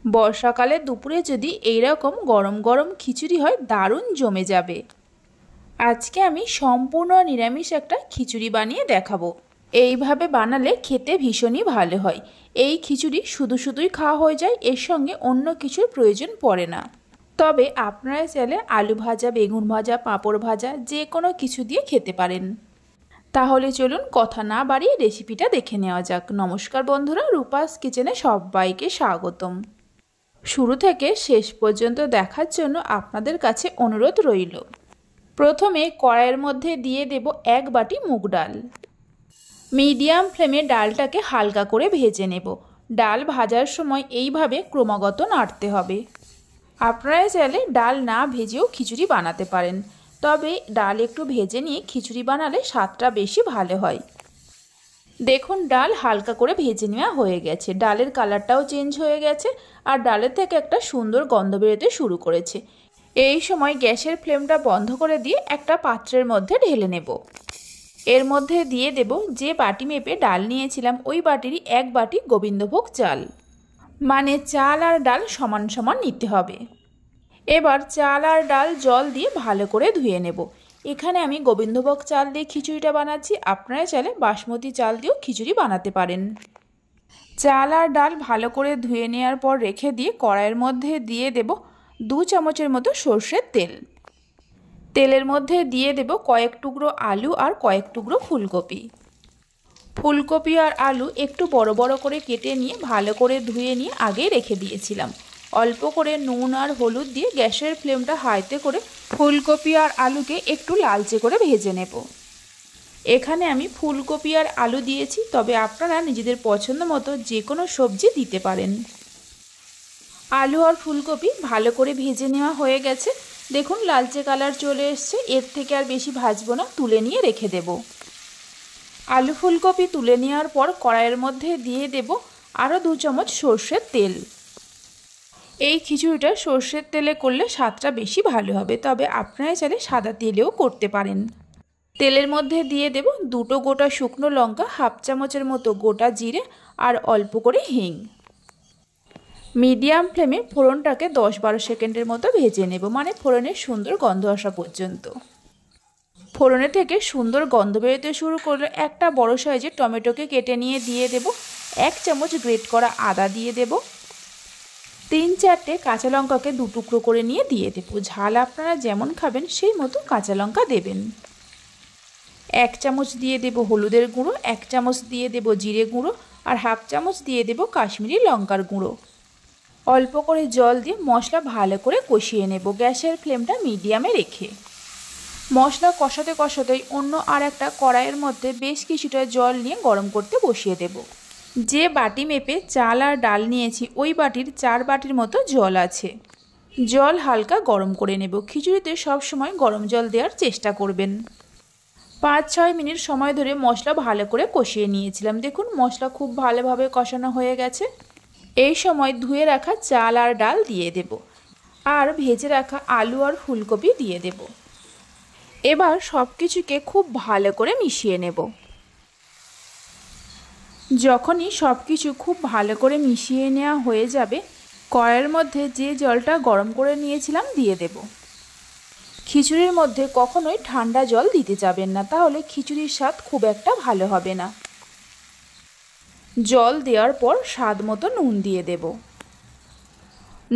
বর্ষাকালে দুপুরে যদি এইরকম গরম গরম খিচুড়ি হয় দারুণ জমে যাবে। আজকে আমি সম্পূর্ণ নিরামিষ একটা খিচুড়ি বানিয়ে দেখাবো। এইভাবে বানালে খেতে ভীষণই ভালো হয়। এই খিচুড়ি শুধু শুধুই খাওয়া হয়ে যায়, এর সঙ্গে অন্য কিছুর প্রয়োজন পড়ে না। তবে আপনারা চাইলে আলু ভাজা, বেগুন ভাজা, পাঁপড় ভাজা যে কোনো কিছু দিয়ে খেতে পারেন। তাহলে চলুন কথা না বাড়িয়ে রেসিপিটা দেখে নেওয়া যাক। নমস্কার বন্ধুরা, রূপাস কিচেনে সবাইকে স্বাগতম। শুরু থেকে শেষ পর্যন্ত দেখার জন্য আপনাদের কাছে অনুরোধ রইল। প্রথমে কড়াইয়ের মধ্যে দিয়ে দেব 1 বাটি মুগ ডাল। মিডিয়াম ফ্লেমে ডালটাকে হালকা করে ভেজে নেব। ডাল ভাজার সময় এইভাবে ক্রমাগত নাড়তে হবে। আপনারা চাইলে ডাল না ভেজেও খিচুড়ি বানাতে পারেন, তবে ডাল একটু ভেজে নিয়ে খিচুড়ি বানালে স্বাদটা বেশি ভালো হয়। দেখুন ডাল হালকা করে ভেজে নেওয়া হয়ে গেছে, ডালের কালারটাও চেঞ্জ হয়ে গেছে আর ডালের থেকে একটা সুন্দর গন্ধ বেরোতে শুরু করেছে। এই সময় গ্যাসের ফ্লেমটা বন্ধ করে দিয়ে একটা পাত্রের মধ্যে ঢেলে নেব। এর মধ্যে দিয়ে দেব যে বাটি মেপে ডাল নিয়েছিলাম ওই বাটিরই 1 বাটি গোবিন্দভোগ চাল, মানে চাল আর ডাল সমান সমান নিতে হবে। এবার চাল আর ডাল জল দিয়ে ভালো করে ধুয়ে নেব। এখানে আমি গোবিন্দভোগ চাল দিয়ে খিচুড়িটা বানাচ্ছি, আপনারা চাইলে বাসমতি চাল দিয়েও খিচুড়ি বানাতে পারেন। চাল আর ডাল ভালো করে ধুয়ে নেওয়ার পর রেখে দিয়ে কড়াইয়ের মধ্যে দিয়ে দেব 2 চামচের মতো সর্ষের তেল। তেলের মধ্যে দিয়ে দেব কয়েক টুকরো আলু আর কয়েক টুকরো ফুলকপি। ফুলকপি আর আলু একটু বড় বড় করে কেটে নিয়ে ভালো করে ধুয়ে নিয়ে আগে রেখে দিয়েছিলাম। অল্প করে নুন আর হলুদ দিয়ে গ্যাসের ফ্লেমটা হাইতে করে ফুলকপি আর আলুকে একটু লালচে করে ভেজে নেব। এখানে আমি ফুলকপি আর আলু দিয়েছি, তবে আপনারা নিজেদের পছন্দ মতো যে কোনো সবজি দিতে পারেন। আলু আর ফুলকপি ভালো করে ভেজে নেওয়া হয়ে গেছে। দেখুন লালচে কালার চলে এসছে, এর থেকে আর বেশি ভাজবো না, তুলে নিয়ে রেখে দেব। আলু ফুলকপি তুলে নেওয়ার পর কড়াইয়ের মধ্যে দিয়ে দেব আরও 2 চামচ সর্ষের তেল। এই খিচুড়িটা সর্ষের তেলে করলে স্বাদটা বেশি ভালো হবে, তবে আপনারা চাইলে সাদা তেলেও করতে পারেন। তেলের মধ্যে দিয়ে দেব 2টো গোটা শুকনো লঙ্কা, 1/2 চামচের মতো গোটা জিরে আর অল্প করে হিং। মিডিয়াম ফ্লেমে ফোড়নটাকে 10-12 সেকেন্ডের মতো ভেজে নেব, মানে ফোড়নের সুন্দর গন্ধ আসা পর্যন্ত। ফোড়নে থেকে সুন্দর গন্ধ বেরোতে শুরু করলে একটা বড় সাইজের টমেটোকে কেটে নিয়ে দিয়ে দেব। 1 চামচ গ্রেট করা আদা দিয়ে দেব। 3-4টে কাঁচা লঙ্কাকে 2 টুকরো করে নিয়ে দিয়ে দেব। ঝাল আপনারা যেমন খাবেন সেই মতো কাঁচা লঙ্কা দেবেন। 1 চামচ দিয়ে দেব হলুদের গুঁড়ো, 1 চামচ দিয়ে দেব জিরে গুঁড়ো আর 1/2 চামচ দিয়ে দেব কাশ্মীরি লঙ্কার গুঁড়ো। অল্প করে জল দিয়ে মশলা ভালো করে কষিয়ে নেব, গ্যাসের ফ্লেমটা মিডিয়ামে রেখে। মশলা কষাতে কষাতেই অন্য আর একটা কড়াইয়ের মধ্যে বেশ কিছুটা জল নিয়ে গরম করতে বসিয়ে দেব। যে বাটি মেপে চাল আর ডাল নিয়েছি ওই বাটির 4 বাটির মতো জল আছে। জল হালকা গরম করে নেব। খিচুড়িতে সবসময় গরম জল দেওয়ার চেষ্টা করবেন। 5-6 মিনিট সময় ধরে মশলা ভালো করে কষিয়ে নিয়েছিলাম। দেখুন মশলা খুব ভালোভাবে কষানো হয়ে গেছে। এই সময় ধুয়ে রাখা চাল আর ডাল দিয়ে দেব আর ভেজে রাখা আলু আর ফুলকপি দিয়ে দেব। এবার সব কিছুকে খুব ভালো করে মিশিয়ে নেব। যখনই সব কিছু খুব ভালো করে মিশিয়ে নেওয়া হয়ে যাবে, কড়াইয়ের মধ্যে যে জলটা গরম করে নিয়েছিলাম দিয়ে দেব। খিচুড়ির মধ্যে কখনোই ঠান্ডা জল দিতে যাবেন না, তাহলে খিচুড়ির স্বাদ খুব একটা ভালো হবে না। জল দেওয়ার পর স্বাদ মতো নুন দিয়ে দেব।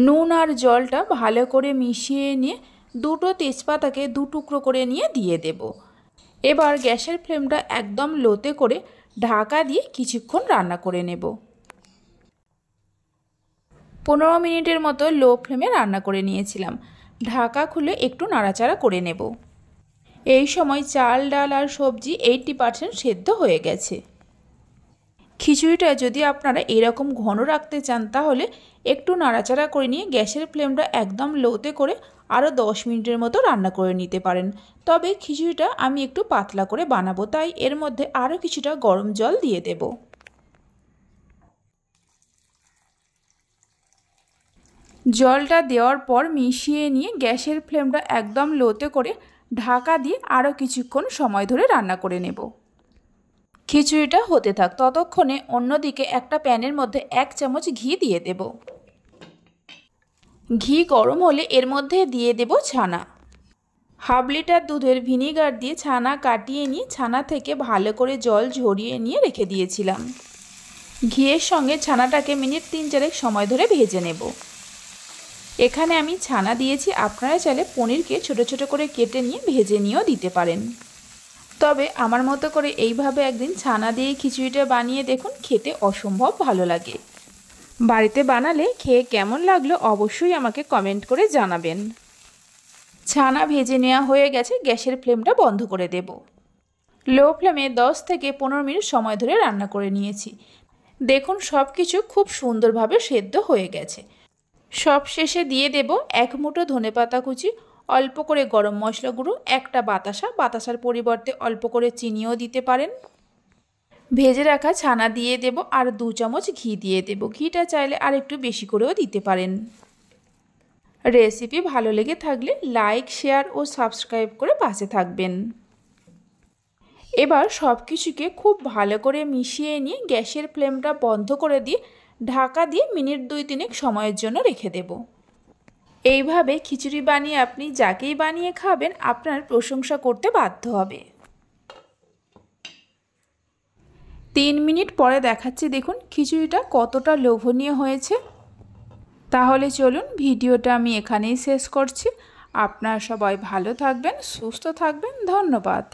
নুন আর জলটা ভালো করে মিশিয়ে নিয়ে 2টো তেজপাতাকে 2 টুকরো করে নিয়ে দিয়ে দেব। এবার গ্যাসের ফ্লেমটা একদম লোতে করে ঢাকা দিয়ে কিছুক্ষণ রান্না করে নেব। 15 মিনিটের মতো লো ফ্লেমে রান্না করে নিয়েছিলাম। ঢাকা খুলে একটু নাড়াচাড়া করে নেব। এই সময় চাল ডাল আর সবজি 80% সেদ্ধ হয়ে গেছে। খিচুড়িটা যদি আপনারা এরকম ঘন রাখতে চান তাহলে একটু নাড়াচাড়া করে নিয়ে গ্যাসের ফ্লেমটা একদম লোতে করে আরও 10 মিনিটের মতো রান্না করে নিতে পারেন। তবে খিচুড়িটা আমি একটু পাতলা করে বানাবো, তাই এর মধ্যে আরও কিছুটা গরম জল দিয়ে দেব। জলটা দেওয়ার পর মিশিয়ে নিয়ে গ্যাসের ফ্লেমটা একদম লোতে করে ঢাকা দিয়ে আরও কিছুক্ষণ সময় ধরে রান্না করে নেব। খিচুড়িটা হতে থাক, ততক্ষণে অন্যদিকে একটা প্যানের মধ্যে 1 চামচ ঘি দিয়ে দেব। ঘি গরম হলে এর মধ্যে দিয়ে দেব ছানা। হাফ লিটার দুধের ভিনিগার দিয়ে ছানা কাটিয়ে নিয়ে ছানা থেকে ভালো করে জল ঝরিয়ে নিয়ে রেখে দিয়েছিলাম। ঘিয়ের সঙ্গে ছানাটাকে মিনিট 3-4 সময় ধরে ভেজে নেব। এখানে আমি ছানা দিয়েছি, আপনারা চাইলে পনিরকে ছোট ছোট করে কেটে নিয়ে ভেজে নিয়েও দিতে পারেন। তবে আমার মতো করে এইভাবে একদিন ছানা দিয়ে খিচুড়িটা বানিয়ে দেখুন, খেতে অসম্ভব ভালো লাগে। বাড়িতে বানালে খেয়ে কেমন লাগলো অবশ্যই আমাকে কমেন্ট করে জানাবেন। ছানা ভেজে নেওয়া হয়ে গেছে, গ্যাসের ফ্লেমটা বন্ধ করে দেব। লো ফ্লেমে 10 থেকে 15 মিনিট সময় ধরে রান্না করে নিয়েছি। দেখুন সব কিছু খুব সুন্দরভাবে সেদ্ধ হয়ে গেছে। সব শেষে দিয়ে দেব 1 মুঠো ধনেপাতা কুচি, অল্প করে গরম মশলা গুঁড়ো, একটা বাতাসার পরিবর্তে অল্প করে চিনিও দিতে পারেন। ভেজে রাখা ছানা দিয়ে দেব আর 2 চামচ ঘি দিয়ে দেব। ঘিটা চাইলে আর একটু বেশি করেও দিতে পারেন। রেসিপি ভালো লেগে থাকলে লাইক, শেয়ার ও সাবস্ক্রাইব করে পাশে থাকবেন। এবার সব কিছুকে খুব ভালো করে মিশিয়ে নিয়ে গ্যাসের ফ্লেমটা বন্ধ করে দিয়ে ঢাকা দিয়ে মিনিট 2-3 সময়ের জন্য রেখে দেব। এইভাবে খিচুড়ি বানিয়ে আপনি যাকেই বানিয়ে খাবেন আপনার প্রশংসা করতে বাধ্য হবে। 3 মিনিট পরে দেখাচ্ছি, দেখুন খিচুড়িটা কতটা লোভনীয় হয়েছে। তাহলে চলুন ভিডিওটা আমি এখানেই শেষ করছি। আপনারা সবাই ভালো থাকবেন, সুস্থ থাকবেন। ধন্যবাদ।